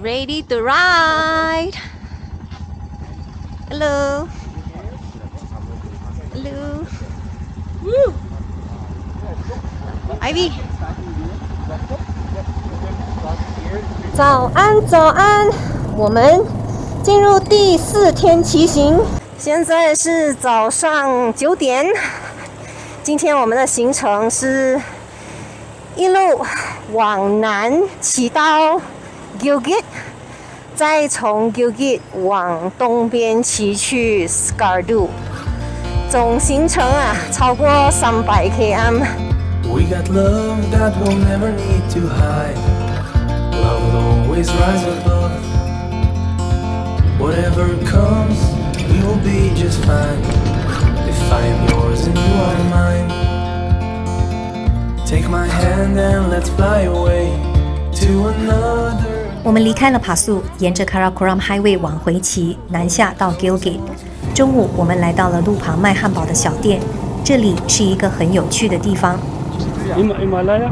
Ready to ride. Hello. Hello. Woo. Ivy. 早安，早安！我们进入第4天骑行，现在是早上9点。今天我们的行程是一路往南骑到 Gilgit， 再从 Gilgit 往东边骑去 Skardu， 总行程超过300 km。 We got love that we'll never need to hide. Love will always rise above. Whatever comes, we will be just fine. If I am yours and you are mine, take my hand and let's fly away to another. 我们离开了帕素，沿着 Karakoram Highway 往回骑，南下到 Gilgit。中午，我们来到了路旁卖汉堡的小店，这里是一个很有趣的地方。Himalaya,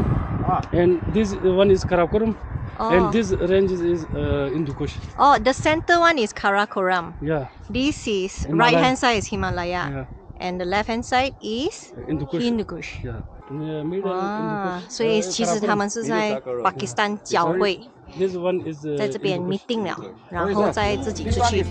and this one is Karakoram, and this range is Hindu Kush. Oh, the center one is Karakoram. Yeah. This is Himalaya. right hand side is Himalaya, Yeah. and the left hand side is Hindu Kush. Hindu Kush. Yeah. Middle Hindu Kush. 所以其实他们是在巴基斯坦交汇， This one is 在这边 Hindu Kush. meeting 了，然后再自己出去。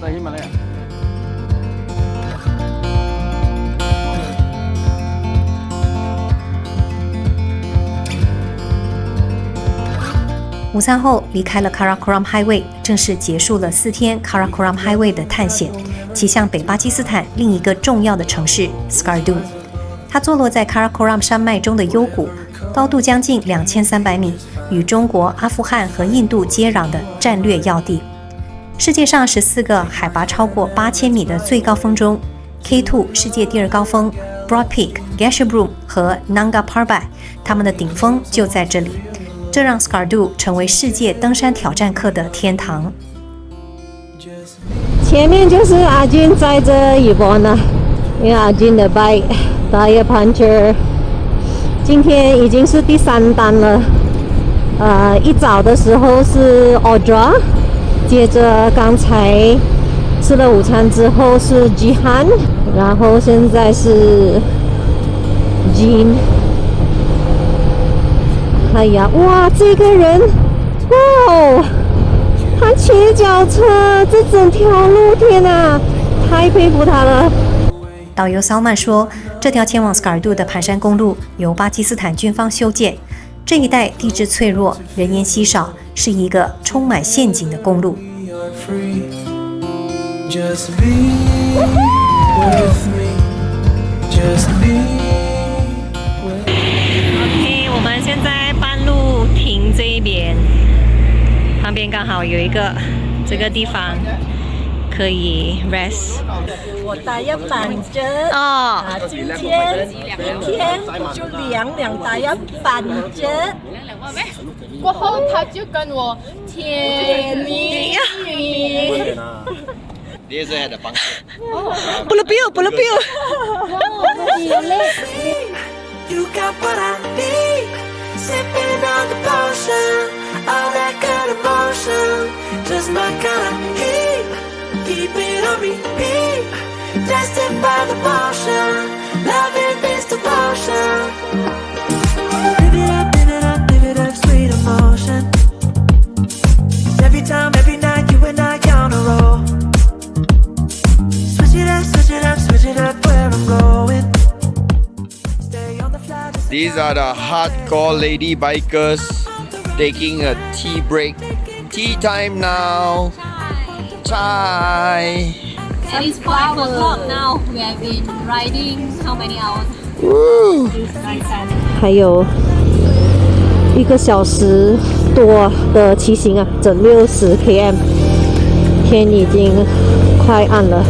午餐后离开了 Karakoram Highway， 正式结束了4天 Karakoram Highway 的探险，骑向北巴基斯坦另一个重要的城市 Skardu。它坐落在 Karakoram 山脉中的幽谷，高度将近2300米，与中国、阿富汗和印度接壤的战略要地。世界上14个海拔超过8000米的最高峰中 ，K2 世界第2高峰 Broad Peak、Gasherbrum 和 Nanga Parbat， 它们的顶峰就在这里。这让 Skardu 成为世界登山挑战客的天堂。前面就是阿俊载着Yvonne，因为阿俊的 bike tire puncture。今天已经是第3单了。一早的时候是 Audra， 接着刚才吃了午餐之后是 Jihan， 然后现在是 Jean。哎呀，哇，这个人，哇，他骑脚车，这整条路，天哪，太佩服他了。导游骚曼说，这条前往 Skardu 的盘山公路由巴基斯坦军方修建，这一带地质脆弱，人烟稀少，是一个充满陷阱的公路。Just be with me, just be with me. OK， 我们现在半路停这一边，旁边刚好有一个这个地方可以 rest。我打一半折哦，今天一天就2打一半折。过后他就跟我甜蜜语。Dia saya ada pangkat. Pulau Piu. You got what I need, sipping on the potion, all that good emotion, just my kind of heat, keep it on repeat, tested by the potion, loving this devotion. Live it up, sweet emotion. Every time, every night, you and I on a roll. Switch it up, where I'm going. These are the hardcore lady bikers taking a tea break. Tea time now. Chai. It is 5 o'clock now. We have been riding how many hours? Woo. 还有1个小时多的骑行整60 km， 天已经快暗了。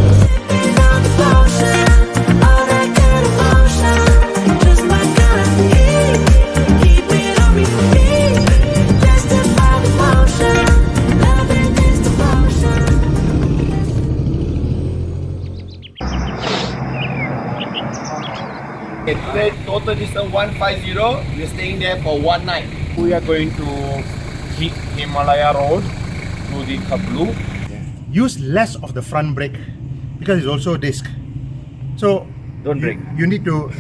The total distance 150. We're staying there for 1 night. We are going to hit Himalaya Road through the Kaplu. Use less of the front brake because it's also disc. So Don't brake. You need to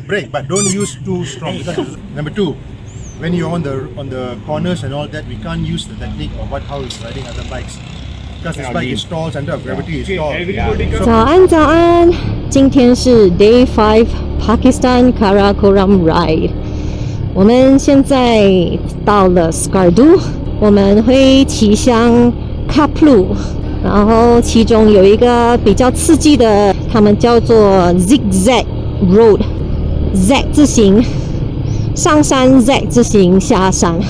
brake, but don't use too strong. Because number two, when you're on the corners and all that, we can't use the technique of how it's riding other bikes. Because this bike is stalled under gravity is stalled. 早安，早安！今天是 Day 5 Pakistan Karakoram Ride。我们现在到了 Skardu， 我们会骑向 Kaplu， 然后其中有一个比较刺激的，他们叫做 Zigzag Road，Z 字形上山 ，Z 字形下山。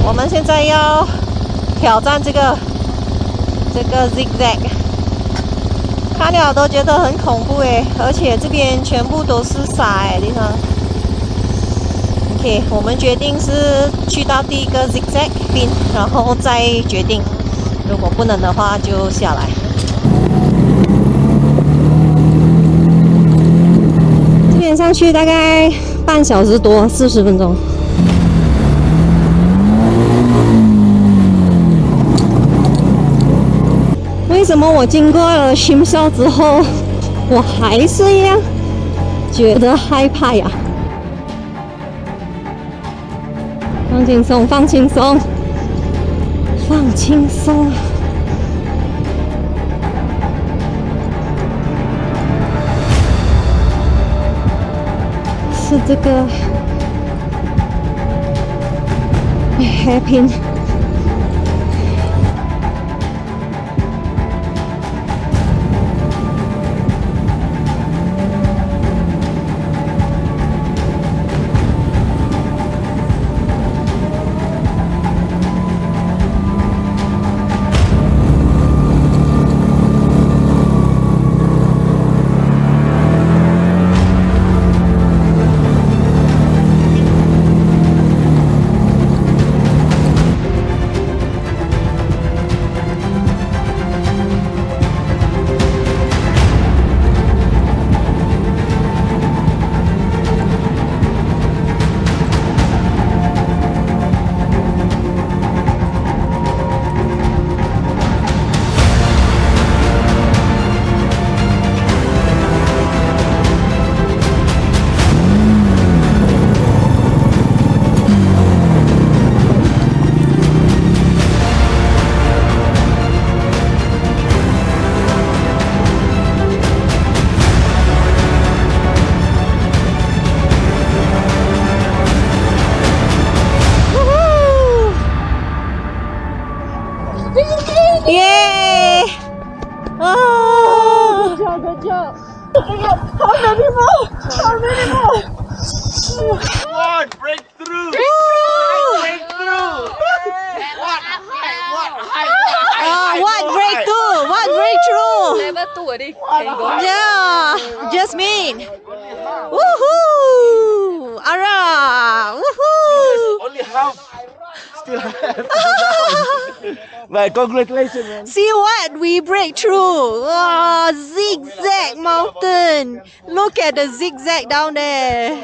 我们现在要挑战这个 zigzag， 看了都觉得很恐怖诶，而且这边全部都是沙诶，地方。OK， 我们决定是去到第一个 zigzag 边，然后再决定，如果不能的话就下来。这边上去大概半小时多，40分钟。为什么我经过了Shim Shaw之后，我还是一样觉得害怕呀？放轻松，放轻松，放轻松。是这个 hairpin。耶！啊！Good job! How many more? What breakthrough! Breakthrough! What breakthrough? What breakthrough? Level 2 already. Yeah, Jasmine. Woohoo! Ara! Woohoo! Only half. Still have. But congratulations, man. See what we break through. Oh, zigzag mountain. Look at the zigzag down there.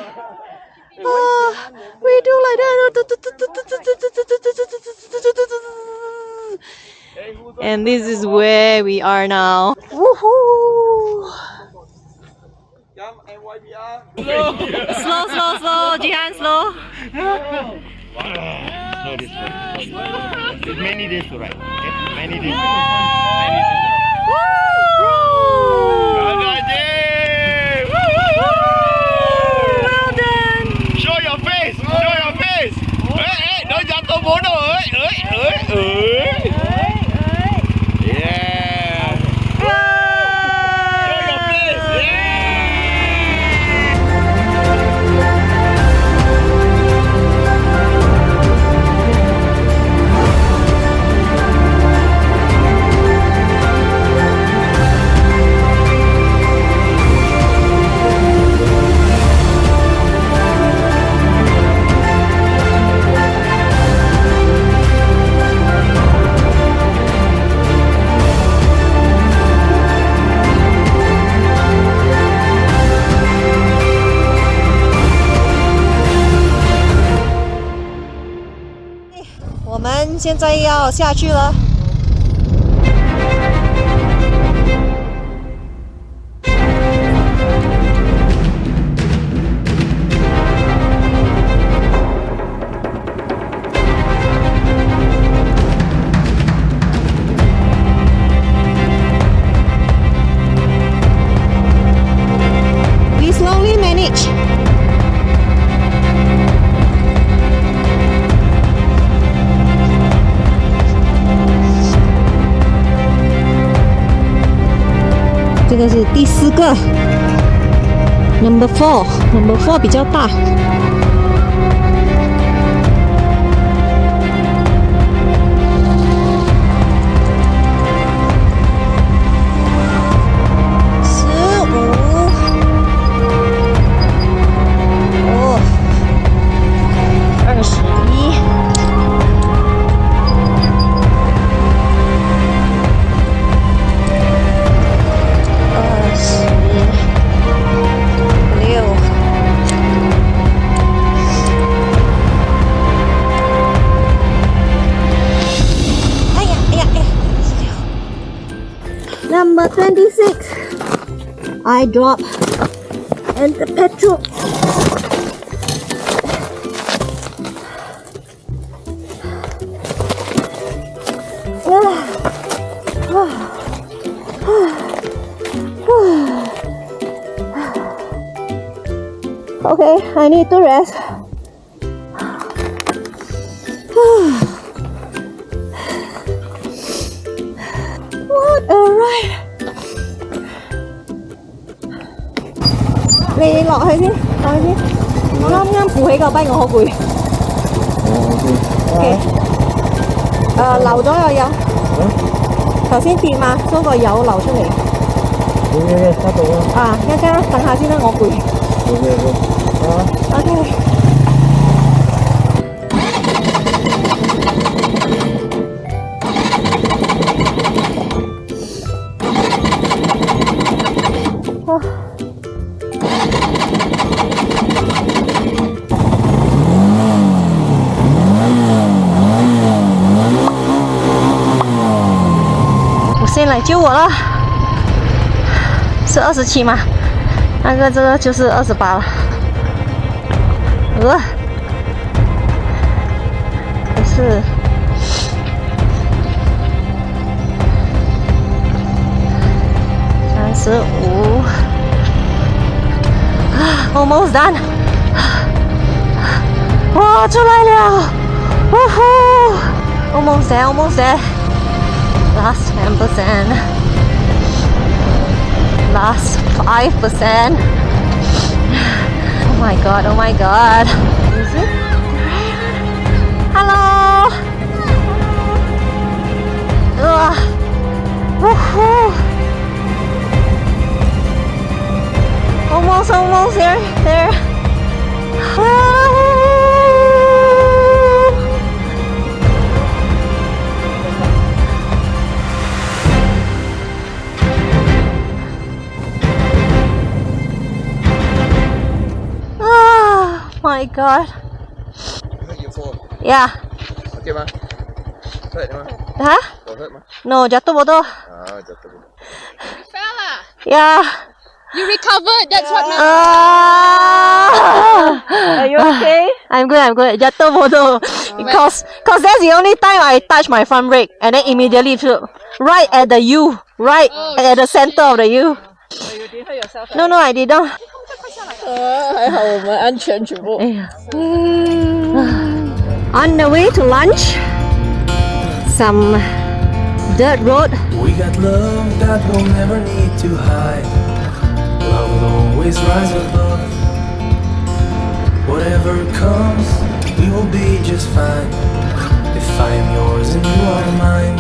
Oh, we do like that. And this is where we are now. Woohoo! Slow. Jihan, slow. No, this way. It's many days to ride. Okay? Many days. Well done. Show your face. Hey, don't jatuh bodoh. Yeah. Show your face. 们现在要下去了。We slowly manage. (这个是第4个 ，Number 4，Number 4比较大。Number 26, I drop and the petrol. Okay, I need to rest. What a ride! 你落去先，落去先。我啱啱扶起個跛，我好攰。OK。流咗又有。頭先跌嘛，所以個油流出嚟。收到啦。啊，一陣等下先啦，我攰。OK。先来救我了，是27吗？那个这个就是28了。也是35。Almost done。哇，出来了！呜呼 ！Almost there, almost there. Last 10%. Last 5%. Oh my god, oh my god. Is it? Hello. Woohoo. Almost there. My god. Your phone. Yeah. Okay, ma. Hurt, ma. Huh? Got hurt, ma. No, jatuh bodoh. Jatuh bodoh. Fella, Yeah. you recovered. That's what matters. Are you okay? I'm good. Jatuh bodoh. Because that's the only time I touch my front brake and then immediately right at the U, right at the center of the U. So you didn't hurt yourself. No, I didn't. 还好我们安全全部。On the way to lunch, some dirt road. We got love that we'll never need to hide. Love will always rise above. Whatever comes, we will be just fine. If I am yours and you are mine.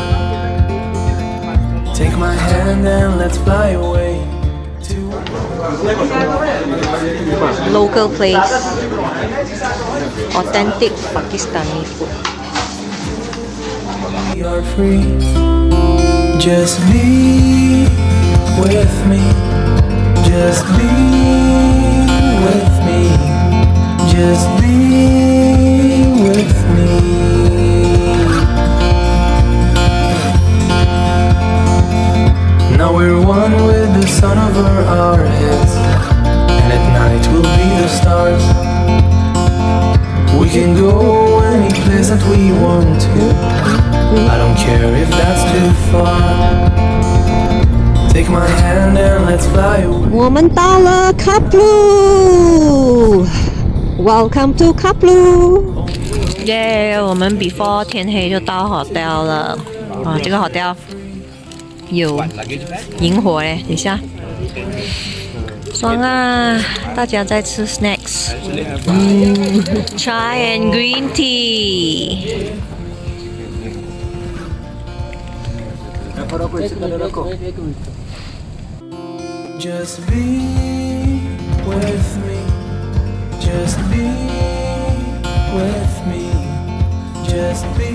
Take my hand and let's fly away. Local place. Authentic Pakistani food. We are free. Just be with me. Just be with me. Just be with me. care if that's too far. Take my hand and let's fly away. 我们到了 Kaplu。Welcome to Kaplu。耶，我们 before 天黑就到 hotel 了。啊，这个 hotel 有萤火嘞，等一下。爽啊！大家在吃 snacks。Chai and green tea。Just be with me. Just be with me. Just be